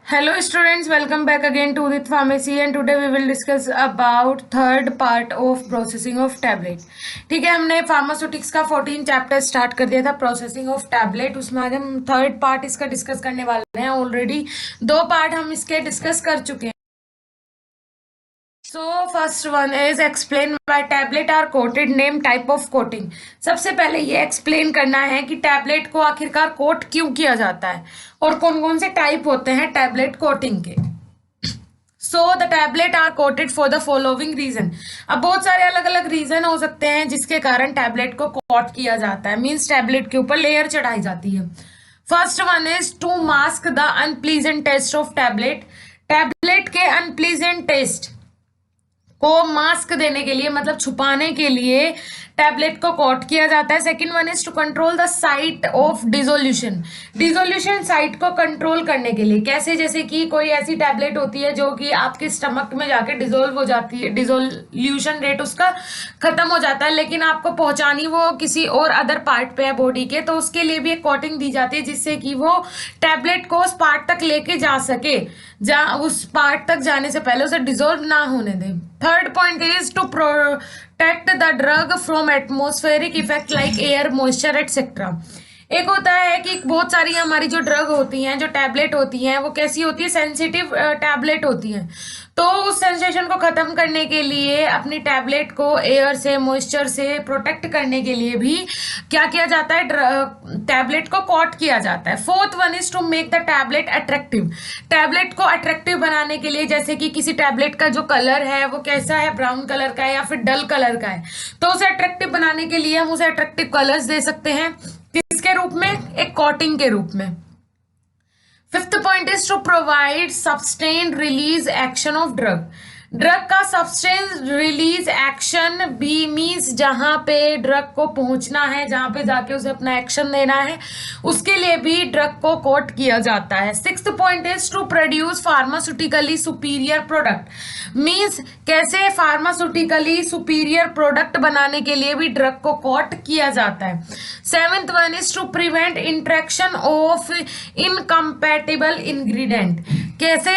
Hello students, welcome back again to Udit Pharmacy and today we will discuss about third part of processing of tablet. ठीक है, हमने pharmaceutics का 14 chapter start कर दिया था processing of tablet. उसमें आज हम थर्ड पार्ट इसका डिस्कस करने वाले हैं। ऑलरेडी 2 पार्ट हम इसके डिस्कस कर चुके हैं। So first one is explain why tablet are coated, name type of coating। सबसे पहले ये एक्सप्लेन करना है कि टैबलेट को आखिरकार कोट क्यों किया जाता है और कौन कौन से टाइप होते हैं टैबलेट कोटिंग के। So the tablet are coated for the following reason. अब बहुत सारे अलग अलग रीजन हो सकते हैं जिसके कारण टैबलेट को कोट किया जाता है, मीन्स टैबलेट के ऊपर लेयर चढ़ाई जाती है। First one is to mask the unpleasant taste of tablet. Tablet के अनप्लीजेंट टेस्ट को मास्क देने के लिए, मतलब छुपाने के लिए टैबलेट को कोट किया जाता है। Second one is to control the site of dissolution. Dissolution site को कंट्रोल करने के लिए कैसे, जैसे कि कोई ऐसी टैबलेट होती है जो कि आपके स्टमक में जाके डिसोल्व हो जाती है, डिसोल्यूशन रेट उसका खत्म हो जाता है, लेकिन आपको पहुंचानी वो किसी और अदर पार्ट पे है बॉडी के, तो उसके लिए भी एक कोटिंग दी जाती है जिससे कि वो टैबलेट को उस पार्ट तक लेके जा सके, उस पार्ट तक जाने से पहले उसे डिसोल्व ना होने दे। Third point is to protect the drug from atmospheric effect like air, moisture etcetera. एक होता है कि बहुत सारी हमारी जो ड्रग होती हैं, जो टैबलेट होती हैं, वो कैसी होती है, सेंसिटिव टैबलेट होती हैं। तो उस सेंसेशन को खत्म करने के लिए अपनी टैबलेट को एयर से, मॉइस्चर से प्रोटेक्ट करने के लिए भी क्या किया जाता है, टैबलेट को कोट किया जाता है। Fourth one is to make the tablet attractive. Tablet को अट्रैक्टिव बनाने के लिए, जैसे कि किसी टैबलेट का जो कलर है वो कैसा है, ब्राउन कलर का है या फिर डल कलर का है, तो उसे अट्रैक्टिव बनाने के लिए हम उसे अट्रैक्टिव कलर्स दे सकते हैं। किसके रूप में, एक कोटिंग के रूप में। Fifth point is to provide sustained release action of drug. Drug का सस्टेन्ड रिलीज एक्शन भी मीन्स जहां पे ड्रग को पहुंचना है, जहां पे जाके उसे अपना एक्शन देना है, उसके लिए भी ड्रग को कोट किया जाता है। Sixth point is to produce pharmaceutically superior product. Means कैसे फार्मास्यूटिकली सुपीरियर प्रोडक्ट बनाने के लिए भी ड्रग को कोट किया जाता है। Seventh one is to prevent interaction of incompatible ingredient. कैसे,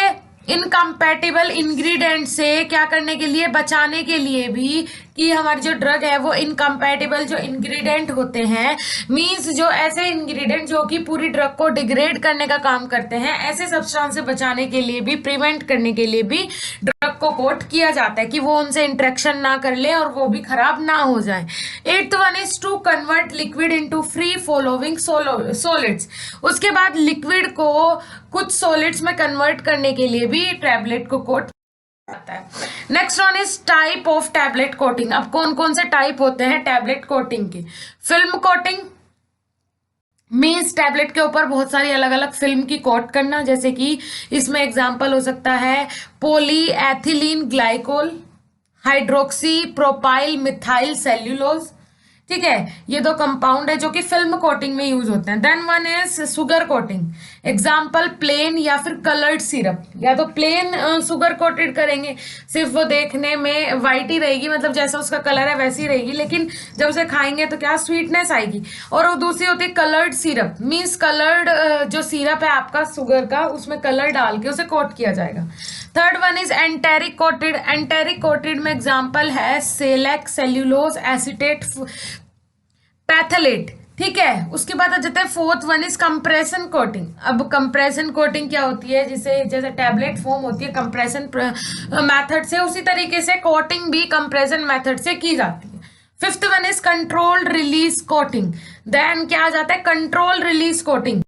इनकम्पैटिबल इंग्रेडिएंट से क्या करने के लिए, बचाने के लिए भी कि हमारी जो ड्रग है वो इनकम्पैटिबल जो इंग्रेडिएंट होते हैं, मींस जो ऐसे इंग्रेडिएंट जो कि पूरी ड्रग को डिग्रेड करने का काम करते हैं, ऐसे सब्सटेंस से बचाने के लिए भी, प्रिवेंट करने के लिए भी ड्रग को कोट किया जाता है कि वो उनसे इंट्रैक्शन ना कर ले और वो भी खराब ना हो जाए। Eighth one is to convert liquid into free flowing solids. उसके बाद लिक्विड को कुछ सॉलिड्स में कन्वर्ट करने के लिए भी टैबलेट को कोट आता है। Next one is type of tablet coating. अब कौन कौन से टाइप होते हैं टैबलेट कोटिंग के। फिल्म कोटिंग मीन्स टैबलेट के ऊपर बहुत सारी अलग अलग फिल्म की कोट करना, जैसे कि इसमें एग्जांपल हो सकता है polyethylene glycol, hydroxy propyl methyl cellulose. ठीक है, ये 2 कंपाउंड है जो कि फिल्म कोटिंग में यूज होते हैं। Then one is sugar coating, example plain या फिर कलर्ड सिरप। या तो प्लेन शुगर कोटेड करेंगे, सिर्फ वो देखने में वाइट ही रहेगी, मतलब जैसा उसका कलर है वैसी रहेगी, लेकिन जब उसे खाएंगे तो क्या स्वीटनेस आएगी। और वो दूसरी होती है कलर्ड सिरप, मीन्स कलर्ड जो सिरप है आपका शुगर का, उसमें कलर डाल के उसे कोट किया जाएगा। Third one is enteric coated. Enteric coated में एग्जाम्पल है सेलेक, सेल्यूलोज, एसिटेट, पैथलेट। ठीक है, उसके बाद आ जाता है fourth one is compression coating. अब कंप्रेशन कोटिंग क्या होती है, जिसे जैसे टैबलेट फॉर्म होती है कंप्रेशन मेथड से, उसी तरीके से कोटिंग भी कंप्रेशन मेथड से की जाती है। Fifth one is controlled release coating. Then क्या आ जाता है, कंट्रोल रिलीज कोटिंग।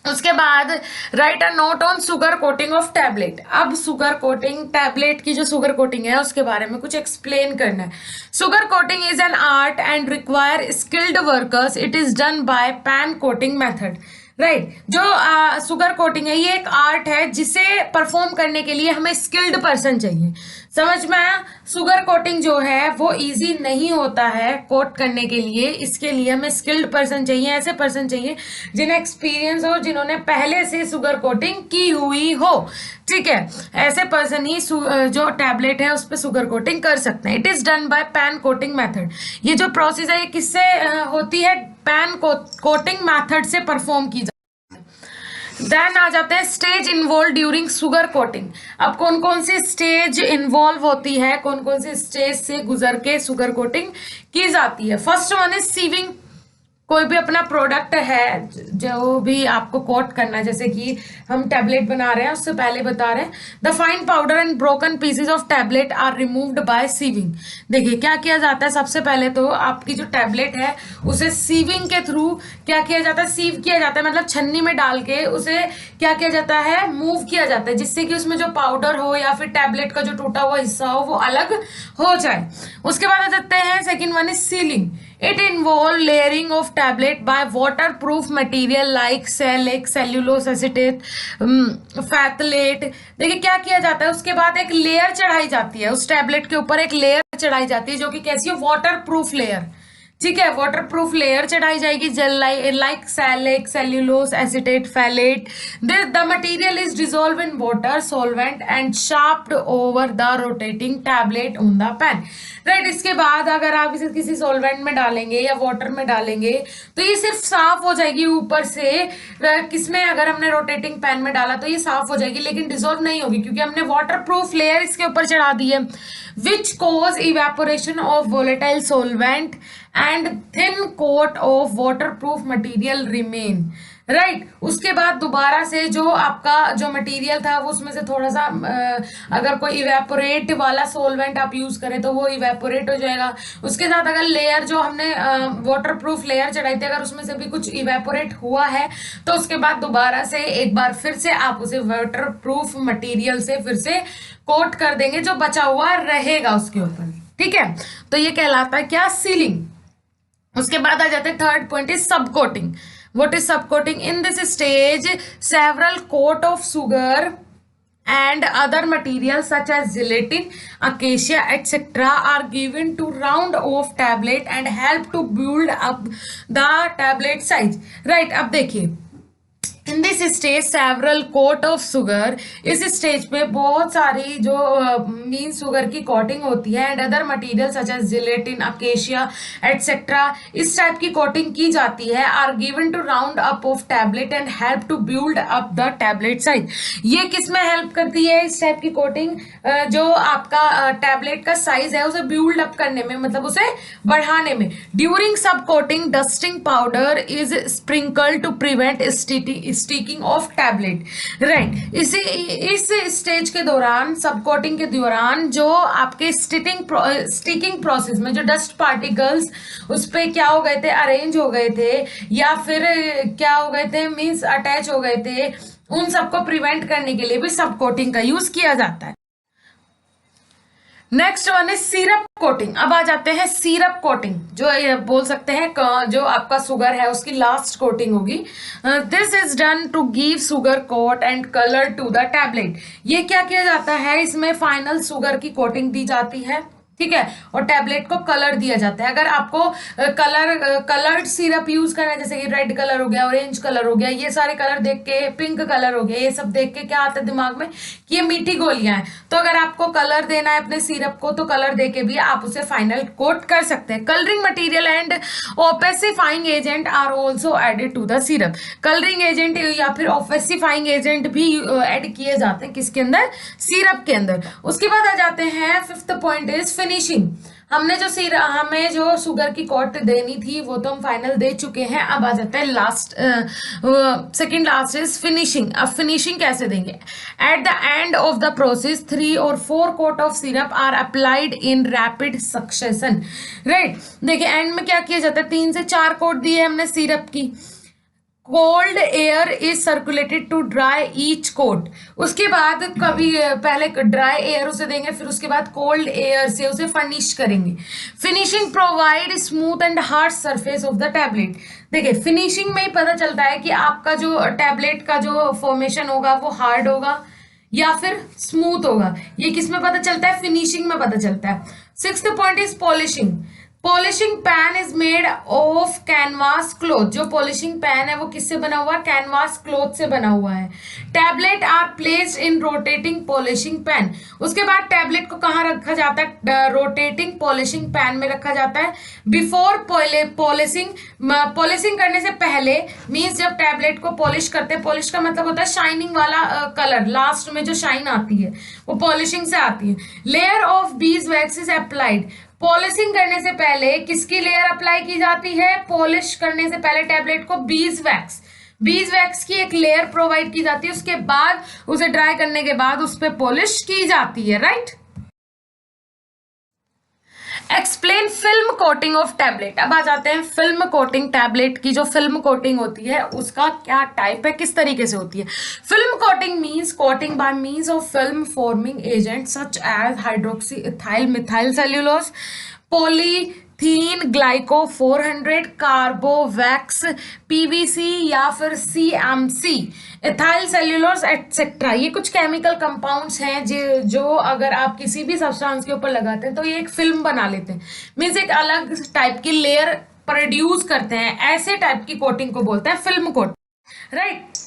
उसके बाद write a note on sugar coating of tablet. अब शुगर कोटिंग, टैबलेट की जो शुगर कोटिंग है उसके बारे में कुछ एक्सप्लेन करना है। Sugar coating is an art and require skilled workers. It is done bye pan coating method. Right, जो शुगर कोटिंग है ये एक आर्ट है जिसे परफॉर्म करने के लिए हमें स्किल्ड पर्सन चाहिए। समझ में आया, शुगर कोटिंग जो है वो इजी नहीं होता है कोट करने के लिए, इसके लिए हमें स्किल्ड पर्सन चाहिए, ऐसे पर्सन चाहिए जिन्हें एक्सपीरियंस हो, जिन्होंने पहले से शुगर कोटिंग की हुई हो। ठीक है, ऐसे पर्सन ही जो टैबलेट है उस पर शुगर कोटिंग कर सकते हैं। It is done bye pan coating method. ये जो प्रोसेस है ये किससे होती है, पैन कोटिंग मेथड से परफॉर्म की जाती है। देन आ जाते हैं stage involve during sugar coating. अब कौन कौन सी स्टेज इन्वॉल्व होती है, कौन कौन सी स्टेज से गुजर के शुगर कोटिंग की जाती है। First one is sieving. कोई भी अपना प्रोडक्ट है जो भी आपको कोट करना है, जैसे कि हम टैबलेट बना रहे हैं उससे पहले बता रहे हैं, the fine powder and broken pieces of tablet are removed by sieving. देखिए क्या किया जाता है, सबसे पहले तो आपकी जो टैबलेट है उसे सीविंग के थ्रू क्या किया जाता है, सीव किया जाता है, मतलब छन्नी में डाल के उसे क्या किया जाता है, मूव किया जाता है, जिससे कि उसमें जो पाउडर हो या फिर टैबलेट का जो टूटा हुआ हिस्सा हो वो अलग हो जाए। उसके बाद आ जाते हैं second one is ceiling. It involve layering of tablet by waterproof material like cellulose, cellulose acetate, phthalate। देखिए क्या किया जाता है, उसके बाद एक लेयर चढ़ाई जाती है, उस टैबलेट के ऊपर एक लेयर चढ़ाई जाती है जो कि कैसी है, वाटरप्रूफ लेयर। ठीक है, वाटरप्रूफ लेयर चढ़ाई जाएगी like shellac, cellulose, acetate, phthalate. The material is dissolve in water solvent and sharped over the rotating tablet on the pan. Right, इसके बाद अगर आप इसे किसी सॉल्वेंट में डालेंगे या वाटर में डालेंगे तो ये सिर्फ साफ हो जाएगी ऊपर से। किसमें, अगर हमने रोटेटिंग पेन में डाला तो ये साफ हो जाएगी, लेकिन डिसॉल्व नहीं होगी क्योंकि हमने वाटरप्रूफ लेयर इसके ऊपर चढ़ा दी है। Which cause evaporation of volatile solvent and thin coat of waterproof material remain. Right, उसके बाद दोबारा से जो आपका जो मटेरियल था वो उसमें से थोड़ा सा अगर कोई इवेपोरेट वाला सोलवेंट आप यूज करें तो वो इवेपोरेट हो जाएगा। उसके साथ अगर लेयर जो हमने वाटरप्रूफ लेयर चढ़ाई थी अगर उसमें से भी कुछ इवेपोरेट हुआ है तो उसके बाद दोबारा से एक बार फिर से आप उसे वाटरप्रूफ मटेरियल से फिर से कोट कर देंगे, जो बचा हुआ रहेगा उसके ऊपर। ठीक है, तो ये कहलाता है क्या, सीलिंग। उसके बाद आ जाते हैं थर्ड पॉइंट इज सब coating. What is subcoating? In this stage, several coat of sugar and other materials such as gelatin, acacia, etc. are given to round off tablet and help to build up the tablet size. Right, अब देखिए in this stage several coat of sugar, इस stage पे बहुत सारी जो mean sugar की coating होती है and other material such as gelatin, acacia etcetera, इस टाइप की कोटिंग की जाती है, are given to round up of tablet and help to build up the tablet size. ये किस में हेल्प करती है, इस टाइप की कोटिंग जो आपका टैबलेट का साइज है उसे बिल्ड अप करने में, मतलब उसे बढ़ाने में। During sub coating dusting powder is sprinkle to prevent sticking of tablet. Right, इस स्टेज के दौरान, सब कोटिंग के दौरान जो आपके स्टिकिंग प्रोसेस में जो डस्ट पार्टिकल्स उस पे क्या हो गए थे, अरेंज हो गए थे या फिर क्या हो गए थे, मींस अटैच हो गए थे, उन सबको प्रिवेंट करने के लिए भी सब कोटिंग का यूज किया जाता है। Next one is syrup coating. अब आ जाते हैं सिरप कोटिंग, जो बोल सकते हैं जो आपका शुगर है उसकी लास्ट कोटिंग होगी। This is done to give sugar coat and colour to the tablet. ये क्या किया जाता है, इसमें फाइनल शुगर की कोटिंग दी जाती है, ठीक है, और टैबलेट को कलर दिया जाता है। अगर आपको कलर्ड सिरप यूज करना है, जैसे कि रेड कलर हो गया, ऑरेंज कलर हो गया, ये सारे कलर देख के, पिंक कलर हो गया, ये सब देख के क्या आता है दिमाग में कि ये मीठी गोलियां हैं, तो अगर आपको कलर देना है अपने सिरप को तो कलर देके भी आप उसे फाइनल कोट कर सकते हैं। Colouring material and opacifying agent are also added to the syrup. Colouring agent या फिर ओपेसिफाइंग एजेंट भी एड किए जाते हैं किसके अंदर, सिरप के अंदर। उसके बाद आ जाते हैं फिफ्थ पॉइंट इज फिनिशिंग। हमें जो शुगर की कोट देनी थी वो तो हम फाइनल दे चुके हैं। अब आ जाता है last, second last is finishing. अब फिनिशिंग कैसे देंगे, at the end of the process 3 और 4 coat of syrup are applied in rapid succession. Right, देखिए एंड में क्या किया जाता है, 3 से 4 कोट दिए हमने सिरप की। Cold air is circulated to dry each coat. उसके बाद कभी पहले ड्राई एयर उसे देंगे, फिर उसके बाद कोल्ड एयर से उसे फर्निश करेंगे। Finishing provide smooth and hard surface of the tablet. देखिए फिनिशिंग में ही पता चलता है कि आपका जो टैबलेट का जो फॉर्मेशन होगा वो हार्ड होगा या फिर स्मूथ होगा। ये किस में पता चलता है, फिनिशिंग में पता चलता है। Sixth point is polishing. Polishing pan is made of canvas cloth. जो पॉलिशिंग पैन है वो किससे बना हुआ है? कैनवास क्लॉथ से बना हुआ है। Tablet are placed in rotating polishing pan. उसके बाद टैबलेट को कहाँ रखा जाता है? रोटेटिंग पॉलिशिंग पैन में रखा जाता है। बिफोर पॉलिशिंग करने से पहले, मीन्स जब टैबलेट को पॉलिश करते हैं, पॉलिश का मतलब होता है शाइनिंग वाला कलर, लास्ट में जो शाइन आती है वो पॉलिशिंग से आती है। Layer of bees wax is applied. Polishing करने से पहले किसकी लेयर अप्लाई की जाती है? पॉलिश करने से पहले टैबलेट को बीज वैक्स की एक लेयर प्रोवाइड की जाती है। उसके बाद उसे ड्राई करने के बाद उस पर पॉलिश की जाती है, right. Explain film coating of tablet. अब आ जाते हैं फिल्म कोटिंग। टैबलेट की जो फिल्म कोटिंग होती है उसका क्या टाइप है, किस तरीके से होती है? Film coating means coating by means of film forming agent such as hydroxy ethyl methyl cellulose, polyethylene glycol 400, carbowax, PVC या फिर सीएमसी, इथाइल सेल्यूलोज एटसेट्रा। ये कुछ केमिकल कंपाउंड्स हैं जो अगर आप किसी भी सब्सटेंस के ऊपर लगाते हैं तो ये एक फिल्म बना लेते हैं, मीन्स एक अलग टाइप की लेयर प्रोड्यूस करते हैं। ऐसे टाइप की कोटिंग को बोलते हैं film coating, right.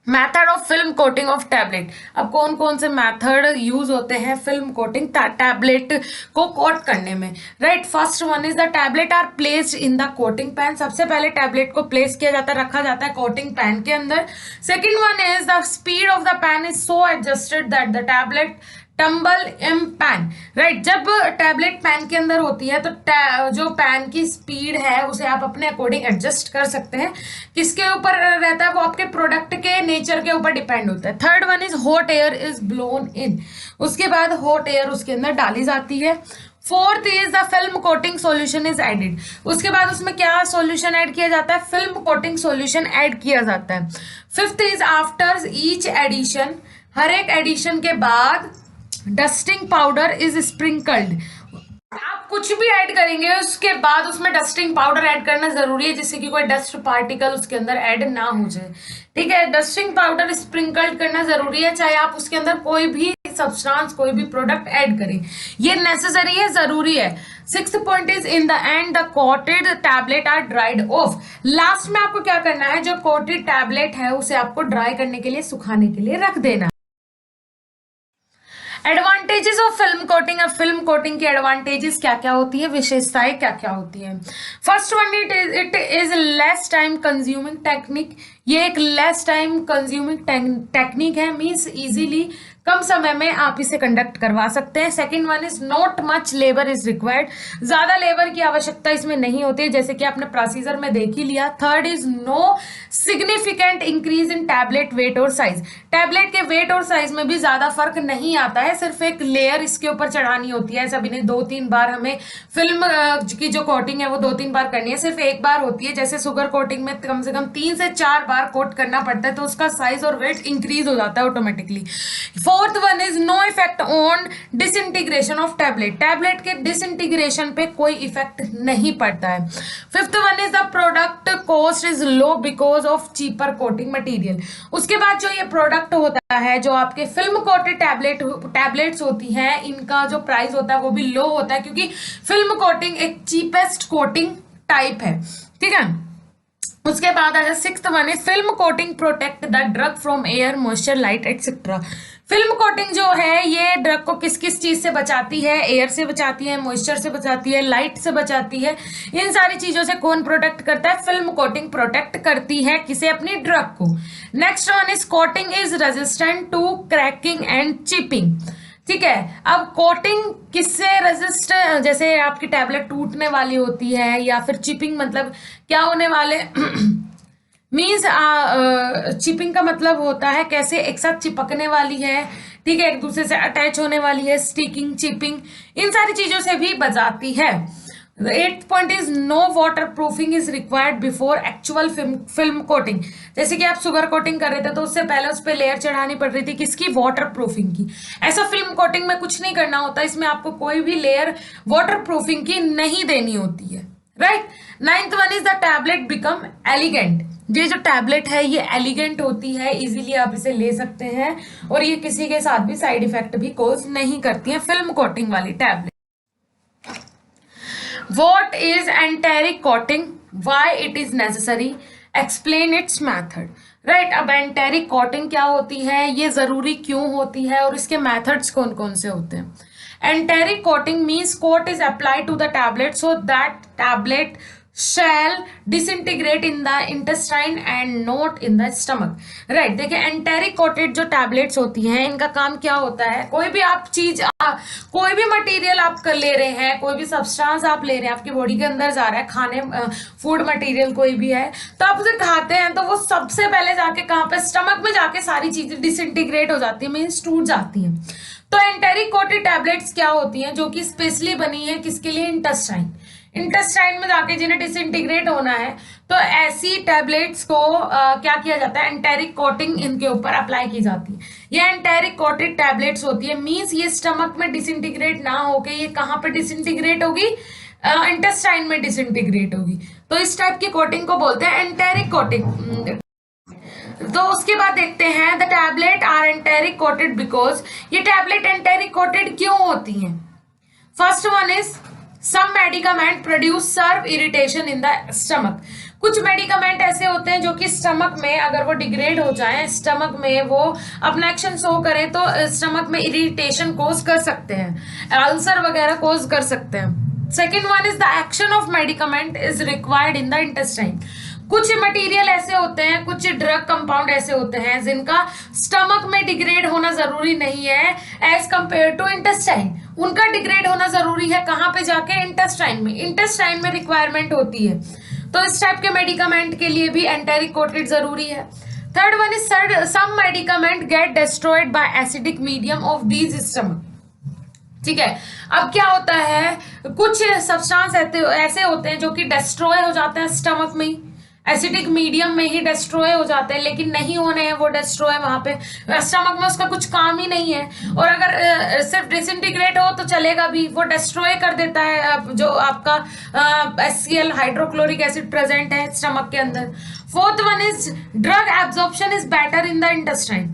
Method of film coating of tablet. अब कौन कौन से मैथड यूज होते हैं फिल्म कोटिंग टैबलेट को कोट करने में, right. First one is the tablet are placed in the coating pan. सबसे पहले टैबलेट को प्लेस किया जाता है, रखा जाता है कोटिंग पैन के अंदर। Second one is the speed of the pan is so adjusted that the tablet tumble in pan, right. जब टैबलेट पैन के अंदर होती है तो जो पैन की स्पीड है उसे आप अपने अकॉर्डिंग एडजस्ट कर सकते हैं। किसके ऊपर रहता है? वो आपके प्रोडक्ट के नेचर के ऊपर डिपेंड होता है। Third one is hot air is blown in. उसके बाद हॉट एयर उसके अंदर डाली जाती है। Fourth is the film coating solution is added. उसके बाद उसमें क्या सॉल्यूशन ऐड किया जाता है? फिल्म कोटिंग सॉल्यूशन ऐड किया जाता है। Fifth is after each addition, हर एक एडिशन के बाद डस्टिंग पाउडर इज स्प्रिंकल्ड। आप कुछ भी ऐड करेंगे उसके बाद उसमें डस्टिंग पाउडर ऐड करना जरूरी है, जिससे कि कोई डस्ट पार्टिकल उसके अंदर ऐड ना हो जाए, ठीक है। डस्टिंग पाउडर स्प्रिंकल्ड करना जरूरी है, चाहे आप उसके अंदर कोई भी सब्सटेंस कोई भी प्रोडक्ट ऐड करें, ये नेसेसरी है, जरूरी है। Sixth point is in the end the coated tablet are dried off. Last में आपको क्या करना है? जो कोटेड टैबलेट है उसे आपको ड्राई करने के लिए, सुखाने के लिए रख देना। Advantages of film coating. अब फिल्म कोटिंग की एडवांटेजेस क्या क्या होती है, विशेषताएं क्या क्या होती है? First one it is less time consuming technique. ये एक लेस टाइम कंज्यूमिंग टेक्निक है, मीन्स इजीली कम समय में आप इसे कंडक्ट करवा सकते हैं। Second one is not much labour is required. ज्यादा लेबर की आवश्यकता इसमें नहीं होती है, जैसे कि आपने प्रोसीजर में देख ही लिया। Third is no significant increase in tablet weight और साइज। टैबलेट के वेट और साइज में भी ज्यादा फर्क नहीं आता है, सिर्फ एक लेयर इसके ऊपर चढ़ानी होती है। ऐसा भी नहीं 2-3 बार हमें फिल्म की जो कोटिंग है वो 2-3 बार करनी है, सिर्फ एक बार होती है। जैसे शुगर कोटिंग में कम से कम 3 से 4 बार कोट करना पड़ता है, तो उसका साइज और वेट इंक्रीज हो जाता है automatically. Fourth one is no effect on disintegration of tablet. Tablet के डिसइंटीग्रेशन पे कोई इफेक्ट नहीं पड़ता है। Fifth one is the product cost is low because of cheaper coating material. उसके बाद जो ये प्रोडक्ट होता है, जो आपके फिल्म कोटेड टैबलेट्स होती हैं, इनका जो प्राइस होता है वो भी लो होता है, क्योंकि फिल्म कोटिंग एक चीपेस्ट कोटिंग टाइप है, ठीक है। उसके बाद आया सिक्स्थ वन है film coating protect the drug from air moisture light etcetera. Film coating जो है ये ड्रग को किस किस चीज से बचाती है? एयर से बचाती है, मॉइस्चर से बचाती है, लाइट से बचाती है। इन सारी चीजों से कौन प्रोटेक्ट करता है? फिल्म कोटिंग प्रोटेक्ट करती है किसे? अपनी ड्रग को। Next one is coating is resistant to cracking and chipping, ठीक है। अब कोटिंग किससे रेजिस्ट, जैसे आपकी टैबलेट टूटने वाली होती है, या फिर चिपिंग मतलब क्या होने वाले मीन्स चिपिंग का मतलब होता है कैसे एक साथ चिपकने वाली है, ठीक है, एक दूसरे से अटैच होने वाली है, स्टिकिंग, चिपिंग, इन सारी चीजों से भी बचाती है। The eighth point is no waterproofing is required before actual film coating। जैसे कि आप शुगर कोटिंग कर रहे थे तो उससे पहले उस पर लेयर चढ़ानी पड़ रही थी किसकी? वाटर प्रूफिंग की। ऐसा फिल्म कोटिंग में कुछ नहीं करना होता, इसमें आपको कोई भी लेयर वाटर प्रूफिंग की नहीं देनी होती है, right. Ninth one is the tablet become elegant. ये जो टैबलेट है ये एलिगेंट होती है, इजीली आप इसे ले सकते हैं, और ये किसी के साथ भी साइड इफेक्ट भी कॉज नहीं करती है फिल्म कोटिंग वाली tablet. What is enteric coating? Why it is necessary? Explain its method. Right, अब एंटेरिक कोटिंग क्या होती है, ये जरूरी क्यों होती है, और इसके मेथड्स कौन कौन से होते हैं। Enteric coating means coat is applied to the tablet so that tablet shall disintegrate in the intestine and not in the stomach। Right, देखिए एंटेरिक कोटेड जो टैबलेट्स होती हैं इनका काम क्या होता है, कोई भी आप चीज कोई भी मटेरियल आप कर ले रहे हैं, कोई भी सब्सटेंस आप ले रहे हैं, आपकी बॉडी के अंदर जा रहा है, खाने फूड मटेरियल कोई भी है, तो आप उसे खाते हैं तो वो सबसे पहले जाके कहाँ पे, स्टमक में जाके सारी चीजें डिसइंटीग्रेट हो जाती है, मीन्स टूट जाती हैं। तो एंटेरिक कोटेड टैबलेट्स क्या होती हैं, जो कि स्पेशली बनी है किसके लिए, इंटेस्टाइन। इंटेस्टाइन में जाके जिन्हें डिसइंटीग्रेट होना है, तो ऐसी टैबलेट्स को क्या किया जाता है, एंटेरिक कोटिंग इनके ऊपर अप्लाई की जाती है। ये एंटेरिक कोटेड टैबलेट्स होती है, मींस ये स्टमक में डिसइंटीग्रेट ना होके ये कहाँ पे डिसइंटीग्रेट होगी, इंटेस्टाइन में डिसइंटीग्रेट होगी। तो इस टाइप की कोटिंग को बोलते हैं एंटेरिक कोटिंग। तो उसके बाद देखते हैं the tablet are enteric coated because, ये टैबलेट एंटेरिक कोटेड क्यों होती हैं। First one is some medicament produce serve irritation in the stomach. कुछ मेडिकामेंट ऐसे होते हैं जो कि स्टमक में अगर वो डिग्रेड हो जाए, स्टमक में वो अपना एक्शन शो करें तो स्टमक में इरिटेशन कोज कर सकते हैं, अल्सर वगैरह कोज कर सकते हैं। Second one is the action of medicament is required in the intestine. कुछ मटेरियल ऐसे होते हैं, कुछ ड्रग कंपाउंड ऐसे होते हैं जिनका स्टमक में डिग्रेड होना जरूरी नहीं है एज कंपेयर टू इंटेस्टाइन। उनका डिग्रेड होना जरूरी है कहाँ पे जाके, इंटेस्टाइन में। इंटेस्टाइन में रिक्वायरमेंट होती है, तो इस टाइप के मेडिकामेंट के लिए भी एंटेरिक कोटेड जरूरी है। Third one is some medicament get destroyed by acidic medium of these stomach. ठीक है, अब क्या होता है, कुछ सब्सटेंस ऐसे होते हैं जो कि डिस्ट्रॉय हो जाते हैं स्टमक में ही, एसिडिक मीडियम में ही डिस्ट्रॉय हो जाते हैं, लेकिन नहीं होने हैं वो डिस्ट्रॉय वहां पे, स्टमक में उसका कुछ काम ही नहीं है। और अगर सिर्फ डिसइंटीग्रेट हो तो चलेगा भी, वो डिस्ट्रॉय कर देता है जो आपका HCl हाइड्रोक्लोरिक एसिड प्रेजेंट है स्टमक के अंदर। Fourth one is drug absorption is better in the intestine.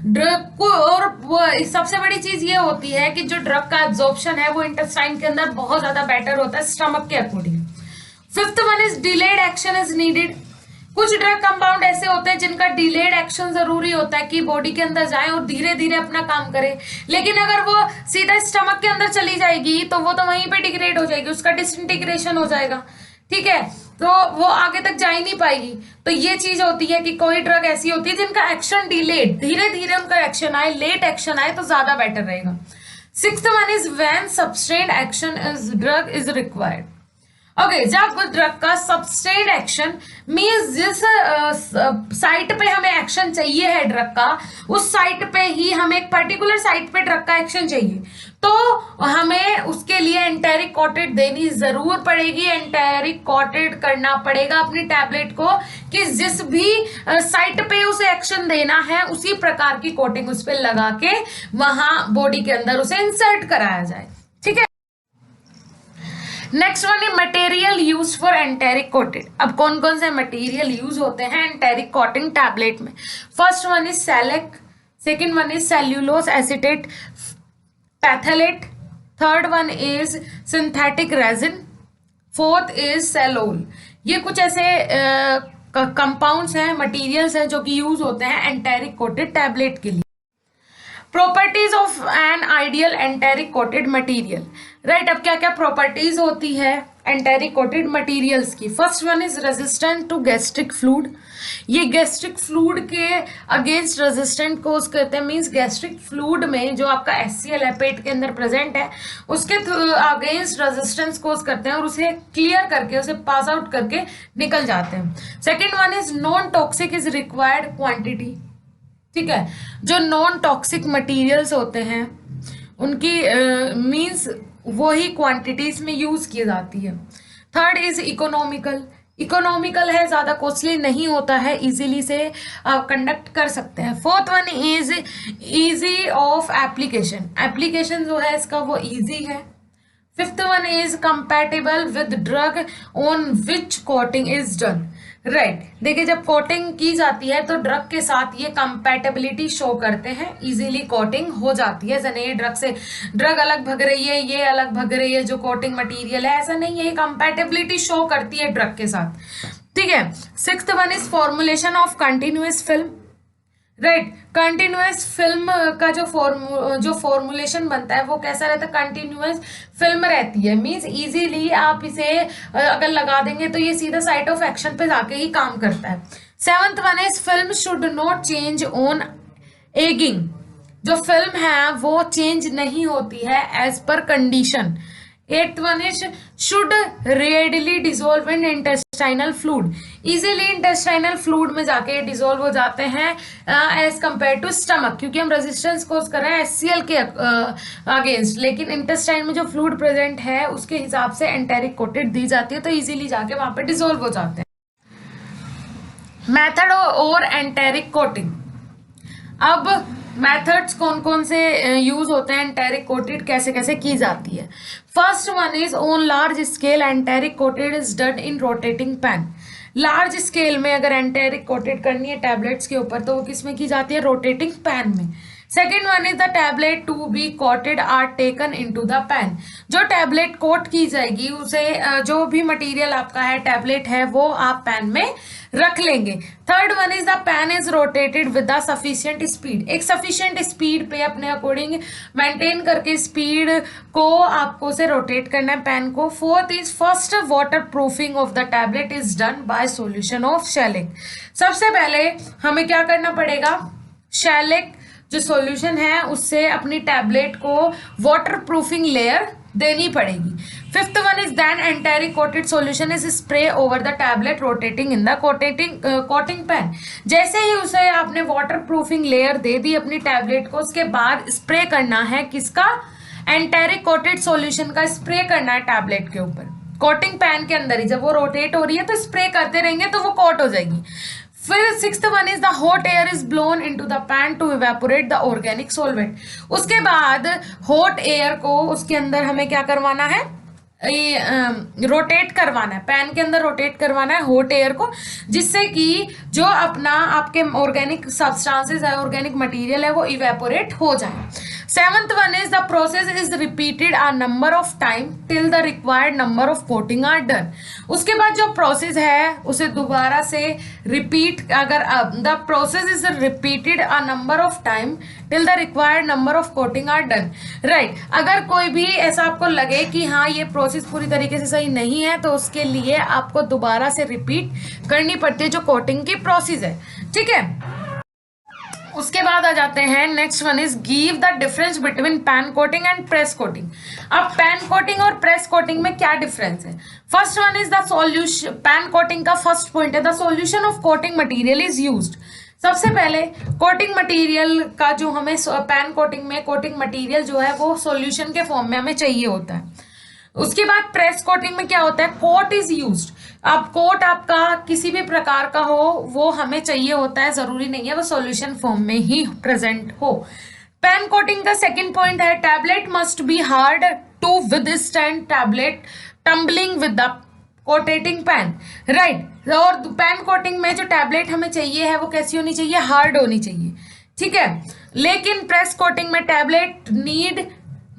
Drug को, और सबसे बड़ी चीज ये होती है कि जो ड्रग का एब्जॉर्प्शन है वो इंटेस्टाइन के अंदर बहुत ज्यादा बेटर होता है स्टमक के according. Fifth one is delayed action is needed. कुछ ड्रग कंपाउंड ऐसे होते हैं जिनका डिलेड एक्शन जरूरी होता है कि बॉडी के अंदर जाए और धीरे धीरे अपना काम करे, लेकिन अगर वो सीधा स्टमक के अंदर चली जाएगी तो वो तो वहीं पे डिग्रेड हो जाएगी, उसका डिसइंटीग्रेशन हो जाएगा। ठीक है, तो वो आगे तक जा ही नहीं पाएगी। तो ये चीज होती है कि कोई ड्रग ऐसी होती है जिनका एक्शन डिलेड, धीरे धीरे उनका एक्शन आए, लेट एक्शन आए तो ज्यादा बेटर रहेगा। Sixth one is when sustained action is drug is required. Okay, जब ड्रग का सब्सटेंट एक्शन मीन्स जिस साइट पे हमें एक्शन चाहिए है ड्रग का, उस साइट पे ही हमें एक पर्टिकुलर साइट पे ड्रग का एक्शन चाहिए, तो हमें उसके लिए एंटेरिक कोटेड देनी जरूर पड़ेगी। एंटेरिक कोटेड करना पड़ेगा अपनी टैबलेट को कि जिस भी साइट पे उसे एक्शन देना है उसी प्रकार की कोटिंग उस पर लगा के वहां बॉडी के अंदर उसे इंसर्ट कराया जाए। ठीक है, नेक्स्ट वन है material use for enteric coated. अब कौन कौन से मटेरियल यूज होते हैं एंटेरिक कोटिंग टैबलेट में। First one is shellac, second one is cellulose acetate phthalate, third one is synthetic resin, fourth is salol. ये कुछ ऐसे कंपाउंड्स हैं, मटेरियल्स हैं जो कि यूज होते हैं एंटेरिक कोटेड टैबलेट के लिए। Properties of an ideal enteric coated material. Right, अब क्या क्या प्रॉपर्टीज होती है एंटेरिक कोटेड मटेरियल्स की। First one is resistant to gastric fluid. ये गैस्ट्रिक फ्लूइड के अगेंस्ट रेजिस्टेंट कोज करते हैं, मींस गैस्ट्रिक फ्लूइड में जो आपका HCl है पेट के अंदर प्रेजेंट है उसके अगेंस्ट रेजिस्टेंस कोज करते हैं और उसे क्लियर करके उसे पास आउट करके निकल जाते हैं। Second one is non toxic is required quantity. ठीक है, जो नॉन टॉक्सिक मटेरियल्स होते हैं उनकी मींस वो ही क्वांटिटीज में यूज की जाती है। Third is economical. इकोनॉमिकल है, ज्यादा कॉस्टली नहीं होता है, इजीली से कंडक्ट कर सकते हैं। Fourth one is easy of application. Application जो है इसका वो इजी है। Fifth one is compatible with drug on which coating is done. Right देखिए, जब कोटिंग की जाती है तो ड्रग के साथ ये कंपैटिबिलिटी शो करते हैं, इजीली कोटिंग हो जाती है। जैसे ये ड्रग से ड्रग अलग भग रही है, ये अलग भग रही है, जो कोटिंग मटेरियल है, ऐसा नहीं है, ये कंपैटिबिलिटी शो करती है ड्रग के साथ। ठीक है, sixth one is formulation of continuous film. Right, continuous film का जो फॉर्मुलेशन बनता है वो कैसा रहता है, कंटिन्यूअस फिल्म रहती है, मींस इजीली आप इसे अगर लगा देंगे तो ये सीधा साइट ऑफ एक्शन पे जाके ही काम करता है। Seventh one is film should not change on ageing. जो फिल्म है वो चेंज नहीं होती है एज पर condition. Eighth one is should readily dissolve in intestinal fluid. Easily intestinal fluid में जाके डिजोल्व हो जाते हैं एज कंपेयर टू स्टमक, क्योंकि हम रेजिस्टेंस कोज कर रहे हैं HCl के अगेंस्ट, लेकिन इंटेस्टाइन में जो फ्लूड प्रेजेंट है उसके हिसाब से एंटेरिक कोटेड दी जाती है, तो इजीली जाके वहां पे डिजोल्व हो जाते हैं। मेथड और एंटेरिक कोटिंग। अब मेथड्स कौन कौन से यूज होते हैं, एंटेरिक कोटेड कैसे कैसे की जाती है। First one is on large scale enteric coated is done in rotating pan. Large scale में अगर एंटेरिक कोटेड करनी है टैबलेट्स के ऊपर तो वो किस में की जाती है, रोटेटिंग पैन में। Second one is the tablet to be coated are taken into the pan. जो टैबलेट कोट की जाएगी उसे जो भी मटेरियल आपका है टैबलेट है वो आप पैन में रख लेंगे। Third one is the pan is rotated with the sufficient speed. एक सफिशिएंट स्पीड पे अपने अकॉर्डिंग मेंटेन करके स्पीड को आपको से रोटेट करना है पैन को। Fourth is first waterproofing of the tablet is done by solution of shellac. सबसे पहले हमें क्या करना पड़ेगा, शेलिक जो सॉल्यूशन है उससे अपनी टैबलेट को वाटर प्रूफिंग लेयर देनी पड़ेगी। Fifth one is then enteric coated solution is spray over the tablet rotating in the coating pan. जैसे ही उसे आपने वाटर प्रूफिंग लेयर दे दी अपनी टैबलेट को, उसके बाद स्प्रे करना है किसका, एंटेरिक कोटेड सॉल्यूशन का स्प्रे करना है टैबलेट के ऊपर कोटिंग पैन के अंदर ही। जब वो रोटेट हो रही है तो स्प्रे करते रहेंगे तो वो कोट हो जाएगी। फिर sixth one is the hot air is blown into the pan to evaporate the organic solvent. उसके बाद हॉट एयर को उसके अंदर हमें क्या करवाना है, रोटेट करवाना है, पैन के अंदर रोटेट करवाना है हॉट एयर को, जिससे कि जो अपना आपके ऑर्गेनिक सब्सटेंसेस है, ऑर्गेनिक मटेरियल है, वो इवेपोरेट हो जाए। Seventh one is the process is repeated a number of time till the required number of coating are done. उसके बाद जो प्रोसेस है उसे दोबारा से रिपीट, अगर the process is repeated a number of time till the required number of coating are done. Right, अगर कोई भी ऐसा आपको लगे कि हाँ ये प्रोसेस पूरी तरीके से सही नहीं है तो उसके लिए आपको दोबारा से रिपीट करनी पड़ती है जो कोटिंग की प्रोसेस है। ठीक है, उसके बाद आ जाते हैं next one is give the difference between pan coating and press coating. अब पैन कोटिंग और प्रेस कोटिंग में क्या डिफरेंस है। First one is the solution. Pan coating का फर्स्ट पॉइंट है the solution of coating material is used. सबसे पहले coating material का जो हमें पैन कोटिंग में कोटिंग मटेरियल जो है वो सॉल्यूशन के फॉर्म में हमें चाहिए होता है। उसके बाद प्रेस कोटिंग में क्या होता है, कोट इज यूज्ड। अब कोट आपका किसी भी प्रकार का हो वो हमें चाहिए होता है, जरूरी नहीं है वो सॉल्यूशन फॉर्म में ही प्रेजेंट हो। पैन कोटिंग का सेकंड पॉइंट है tablet must be hard to withstand tablet tumbling with the coating pan. Right, और पैन कोटिंग में जो टैबलेट हमें चाहिए है वो कैसी होनी चाहिए, हार्ड होनी चाहिए। ठीक है, लेकिन प्रेस कोटिंग में tablet need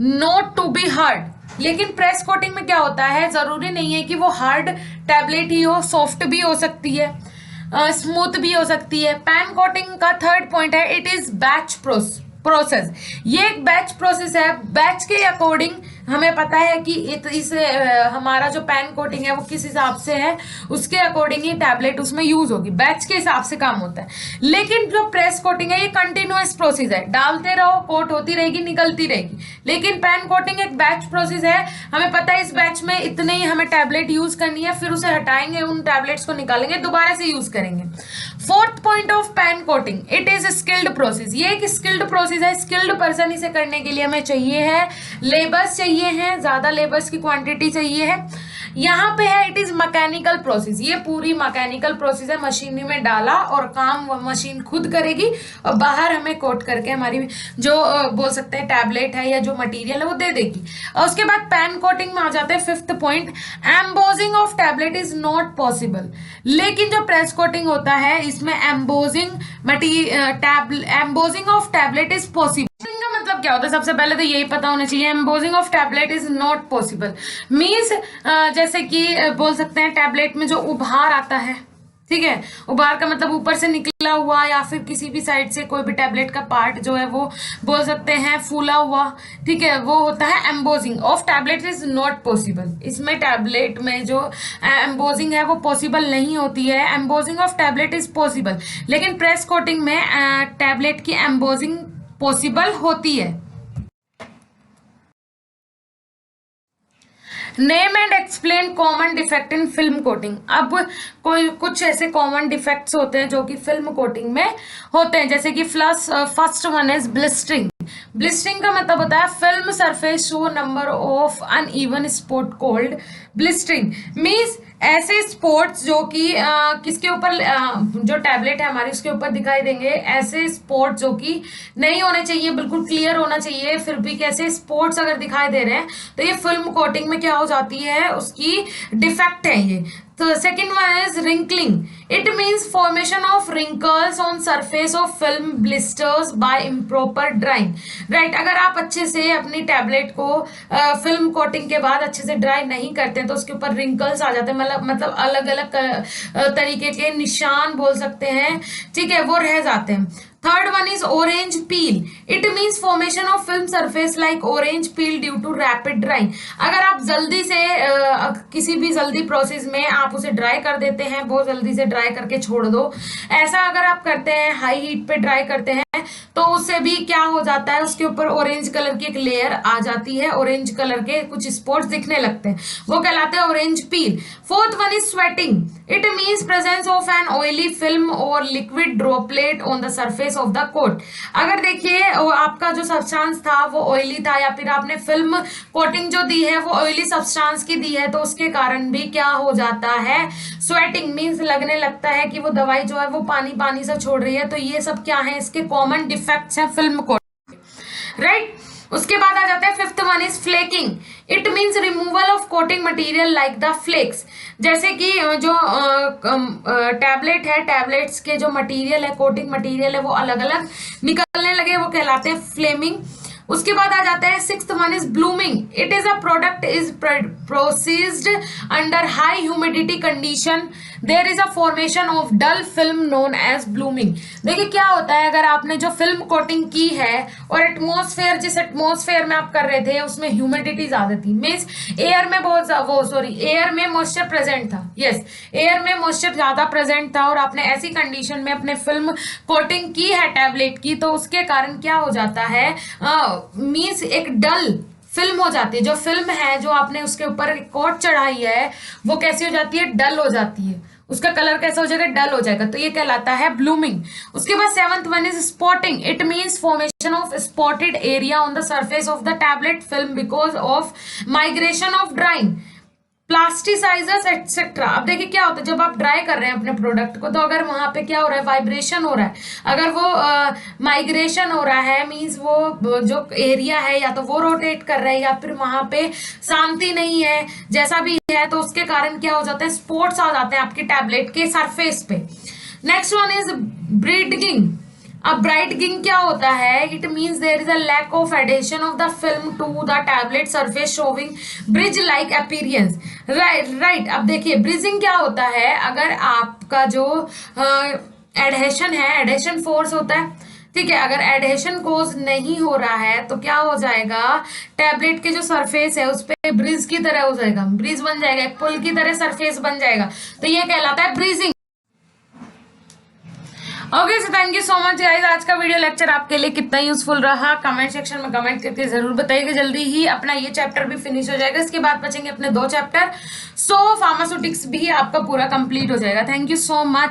not to be hard. लेकिन प्रेस कोटिंग में क्या होता है, जरूरी नहीं है कि वो हार्ड टैबलेट ही हो, सॉफ्ट भी हो सकती है, स्मूथ भी हो सकती है। पैन कोटिंग का थर्ड पॉइंट है इट इज बैच प्रोसेस। ये एक बैच प्रोसेस है। बैच के अकॉर्डिंग हमें पता है कि इसे हमारा जो पैन कोटिंग है वो किस हिसाब से है, उसके अकॉर्डिंग ही टैबलेट उसमें यूज होगी, बैच के हिसाब से काम होता है। लेकिन जो प्रेस कोटिंग है ये कंटिन्यूअस प्रोसेस है, डालते रहो कोट होती रहेगी निकलती रहेगी। लेकिन पैन कोटिंग एक बैच प्रोसेस है, हमें पता है इस बैच में इतने ही हमें टैबलेट यूज करनी है, फिर उसे हटाएंगे, उन टैबलेट्स को निकालेंगे, दोबारा से यूज करेंगे। Fourth point of pan coating it is skilled process. ये एक स्किल्ड प्रोसेस है, स्किल्ड पर्सन इसे करने के लिए हमें चाहिए है, लेबर्स चाहिए हैं, ज्यादा लेबर्स की क्वांटिटी चाहिए है। यहाँ पे है इट इज मैकेनिकल प्रोसेस, ये पूरी मैकेनिकल प्रोसेस है, मशीनरी में डाला और काम मशीन खुद करेगी और बाहर हमें कोट करके हमारी जो बोल सकते हैं टैबलेट है या जो मटेरियल है वो दे देगी। और उसके बाद पेन कोटिंग में आ जाते हैं fifth point, embossing of tablet is not possible. लेकिन जो प्रेस कोटिंग होता है इसमें embossing of tablet is possible. का मतलब क्या होता है, सबसे पहले तो यही पता होना चाहिए, embossing of tablet is not possible means जैसे कि बोल सकते हैं टैबलेट में जो उभार आता है, ठीक है, उभार का मतलब ऊपर से निकला हुआ या फिर किसी भी साइड से कोई भी टैबलेट का पार्ट जो है वो बोल सकते हैं फूला हुआ, ठीक है, वो होता है embossing of tablet is not possible. इसमें टैबलेट में जो एम्बोजिंग है वो पॉसिबल नहीं होती है, embossing of tablet is possible, लेकिन प्रेस कोटिंग में टैबलेट की एम्बोजिंग पॉसिबल होती है। Name and explain common defect in film coating. अब कोई कुछ ऐसे कॉमन डिफेक्ट्स होते हैं जो कि फिल्म कोटिंग में होते हैं, जैसे कि first one is blistering. Blistering का मतलब होता है film surface show number of uneven spot called blistering. Means ऐसे स्पॉट्स जो कि किसके ऊपर जो टैबलेट है हमारी उसके ऊपर दिखाई देंगे, ऐसे स्पॉट जो कि नहीं होने चाहिए, बिल्कुल क्लियर होना चाहिए, फिर भी कैसे स्पॉट्स अगर दिखाई दे रहे हैं तो ये फिल्म कोटिंग में क्या हो जाती है, उसकी डिफेक्ट है ये। तो second one is wrinkling. It means formation of wrinkles on surface of film blisters by improper drying. Right, अगर आप अच्छे से अपनी टैबलेट को फिल्म कोटिंग के बाद अच्छे से ड्राई नहीं करते हैं तो उसके ऊपर रिंकल्स आ जाते हैं, मतलब अलग अलग तरीके के निशान बोल सकते हैं, ठीक है, वो रह जाते हैं। Third one is orange peel. It means formation of film surface like orange peel due to rapid drying. अगर आप जल्दी से किसी भी जल्दी प्रोसेस में आप उसे ड्राई कर देते हैं, बहुत जल्दी से ड्राई करके छोड़ दो, ऐसा अगर आप करते हैं, हाई हीट पे ड्राई करते हैं, तो उससे भी क्या हो जाता है, उसके ऊपर ऑरेंज कलर की एक लेयर आ जाती है, ऑरेंज कलर के कुछ स्पॉट्स दिखने लगते हैं, वो कहलाते हैं orange peel. Fourth one is sweating. It means presence of an oily film और liquid droplet on the surface of the coat. अगर देखिए आपका जो सब्सटेंस था वो ऑयली था या फिर आपने फिल्म कोटिंग जो दी है वो ऑयली सब्सटेंस की दी है, तो उसके कारण भी क्या हो जाता है, स्वेटिंग मीन्स लगने लगता है कि वो दवाई जो है वो पानी पानी से छोड़ रही है। तो ये सब क्या है, इसके कॉमन डिफेक्ट्स हैं फिल्म कोटिंग, राइट। उसके बाद आ जाता है fifth one is flaking. It means removal of coating material like the flakes. जैसे कि जो टैबलेट है, टैबलेट्स के जो मटेरियल है, कोटिंग मटेरियल है, वो अलग अलग निकलने लगे, वो कहलाते हैं फ्लेमिंग। उसके बाद आ जाता है sixth one is blooming. It is a product is processed under high humidity condition, there is a formation of dull film known as blooming. देखिए क्या होता है, अगर आपने जो फिल्म कोटिंग की है और एटमॉस्फेयर, जिस एटमॉस्फेयर में आप कर रहे थे उसमें ह्यूमिडिटी ज्यादा थी, मीन्स एयर में एयर में मॉइस्चर प्रेजेंट था, यस, एयर में मॉइस्चर ज्यादा प्रेजेंट था और आपने ऐसी कंडीशन में अपने फिल्म कोटिंग की है टैबलेट की, तो उसके कारण क्या हो जाता है, मीन्स एक डल फिल्म हो जाती है। जो फिल्म है जो आपने उसके ऊपर कोट चढ़ाई है वो कैसी हो जाती है, डल हो जाती है, उसका कलर कैसा हो जाएगा, डल हो जाएगा, तो ये कहलाता है ब्लूमिंग। उसके बाद seventh one is spotting. It means formation of spotted area on the surface of the tablet film because of migration of drawing, plasticisers etcetera. अब देखिए क्या होता है, जब आप ड्राई कर रहे हैं अपने प्रोडक्ट को, तो अगर वहां पे क्या हो रहा है, वाइब्रेशन हो रहा है, अगर वो माइग्रेशन हो रहा है, मींस वो जो एरिया है या तो वो रोटेट कर रहा है या फिर वहां पे शांति नहीं है, जैसा भी है, तो उसके कारण क्या हो जाता है, स्पॉट्स आ जाते हैं आपके टैबलेट के सरफेस पे। Next one is bridging. अब ब्राइटगिंग क्या होता है, it means there is a lack of adhesion of the film to the tablet surface showing bridge like appearance, right. अब देखिए ब्रिजिंग क्या होता है, अगर आपका जो एडहेशन है, एडहेशन फोर्स होता है, ठीक है, अगर एडहेशन कोज नहीं हो रहा है तो क्या हो जाएगा, टैबलेट के जो सरफेस है उस पे ब्रिज की तरह हो जाएगा, ब्रिज बन जाएगा, एक पुल की तरह सरफेस बन जाएगा, तो ये कहलाता है bridging. Okay so thank you so much guys. आज का वीडियो लेक्चर आपके लिए कितना यूजफुल रहा कमेंट सेक्शन में कमेंट करके जरूर बताइएगा। जल्दी ही अपना ये चैप्टर भी फिनिश हो जाएगा, इसके बाद बचेंगे अपने 2 चैप्टर, सो फार्मास्यूटिक्स भी आपका पूरा कंप्लीट हो जाएगा। Thank you so much.